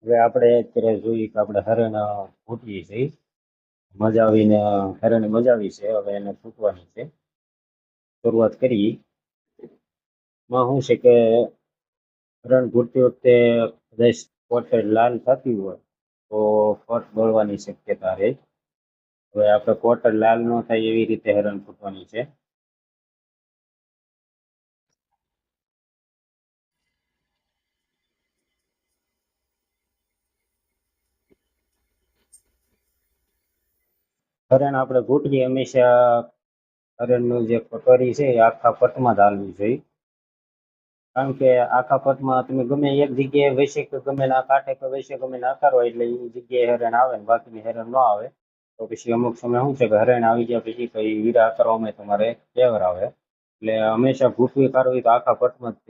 હવે આપણે અત્યારે જોઈએ કે આપણે હરણ ફૂટીએ છીએ. મજા આવીને હરણની મજા આવી છે. હવે એને ફૂટવાની છે. શરૂઆત કરી. માં શું છે કે હરણ ફૂટતી વખતે કદાચ કોટેડ લાલ થતી હોય તો ફટ બળવાની શક્યતા રહે. હવે આપણે કોટેડ લાલ ન થાય એવી રીતે હરણ ફૂટવાની છે. હરણ આપણે ફૂટીએ હંમેશા હરણનું જે કટોરી છે એ આખા પટમાં જ હાલવી જોઈએ. કારણ કે આખા પટમાં તમે ગમે એક જગ્યાએ વૈશે કે ગમે ના કાંઠે કે વૈશે ગમે ના કરો એટલે એ જગ્યાએ હરણ આવે ને બાકીની હરણ ન આવે તો પછી અમુક સમય શું છે કે હરણ આવી ગયા પછી કઈ વીરા કરવામાં તમારે ફેવર આવે. એટલે હંમેશા ભૂટવી કરવી તો આખા પટમાં જ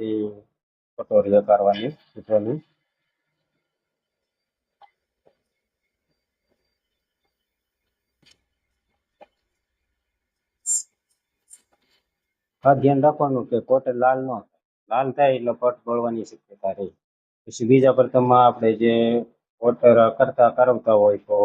કટોરી કરવાની ભૂટવાની. આ ધ્યાન રાખવાનું કે કોટે લાલ ન થાય. લાલ થાય એટલે પટ બળવાની શક્યતા રહે. પછી બીજા પ્રથમમાં આપણે જે કોટર કરાવતા હોય તો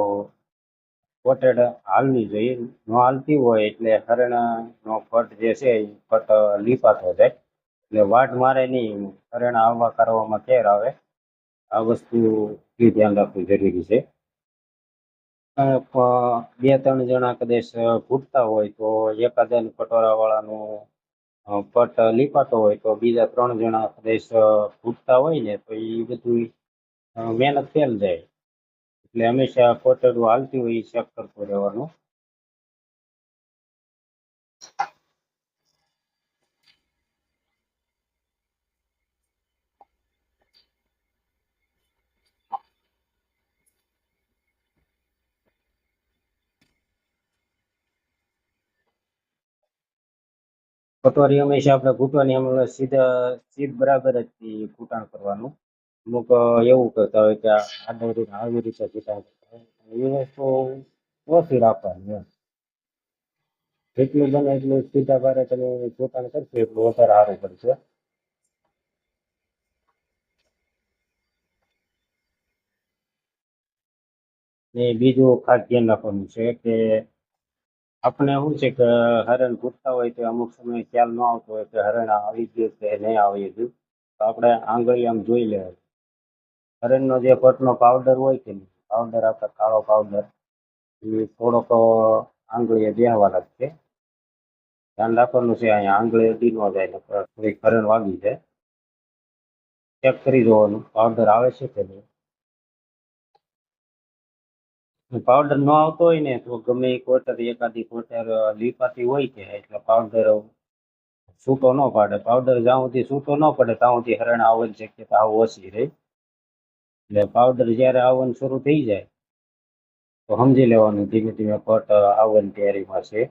કોટેડ હાલવી જોઈએ. ન હાલતી હોય એટલે હરણનો પટ જે છે એ પટ લીપાતો જાય. એટલે વાટ મારે નહીં હરણ આવવા કરવામાં કેર આવે. આ વસ્તુ ધ્યાન રાખવું જરૂરી છે. બે ત્રણ જણા કદાચ ફૂટતા હોય તો એકાદન કટોરા વાળાનું પટ લીપાતો હોય તો બીજા ત્રણ જણા કદાચ ફૂટતા હોય ને તો એ બધું મહેનત ફેલ જાય. એટલે હંમેશા કોટડું હાલતી હોય એ ચેક કરતું રહેવાનું. કટોરી હંમેશા આપણે ઘૂંટવાની સીધ બરાબર જ ઘૂંટણ કરવાનું. અમુક એવું કરતા હોય કે આવી રીતે ઘૂંટણ કરતા હોય એ વસ્તુ ઓછી રાખવાની એમ. જેટલું બને એટલું સીધા ભારે તમે ઘૂંટણ કરશો એટલું વધારે સારું પડશે. ને બીજું ખાસ ધ્યાન રાખવાનું છે કે આપણે શું છે કે હરણ ઘૂંટતા હોય તો અમુક સમય ખ્યાલ ન આવતો હોય કે હરણ આવી ગયું કે નહીં આવી ગયું તો આપણે આંગળી આમ જોઈ લેવાય. હરણનો જે પટનો પાવડર હોય કે નહીં પાવડર આપણે કાળો પાવડર એ થોડોક આંગળીએ બેહવા લાગશે. ધ્યાન રાખવાનું છે અહીંયા આંગળી અડી ન જાય ને થોડીક હરણ વાગી જાય. ચેક કરી જોવાનું પાવડર આવે છે કે નહીં. પાવડર ન આવતો હોય ને તો ગમે એ કોટર એકાદી કોટર લીપાતી હોય કે એટલે પાવડર છૂટો ન પાડે. પાવડર જ્યાં સુધી છૂટો ન પડે ત્યાં સુધી હરણ આવવાની શક્યતા આવું ઓછી રહે. એટલે પાવડર જ્યારે આવવાનું શરૂ થઈ જાય તો સમજી લેવાનું ધીમે ધીમે પટ આવવાની તૈયારીમાં છે.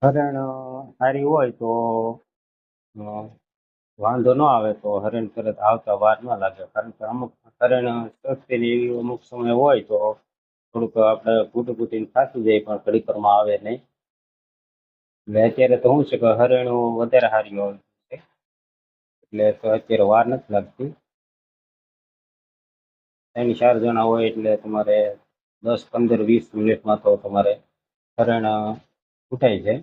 હરણ સારી હોય તો વાંધો ન આવે તો હરણ તરત આવતા વાર ન લાગે. કારણ કે અમુક હરણ સસ્તી એવી અમુક સમય હોય તો થોડુંક આપણે ફૂટીને થાકી જાય પણ ઘડીકરમાં આવે નહીં. એટલે અત્યારે તો શું છે કે હરણું વધારે સારી હોય છે એટલે તો અત્યારે વાર નથી લાગતી. 3-4 જણા હોય એટલે તમારે 10-15-20 મિનિટમાં તો તમારે હરણ ફૂટાઈ જાય.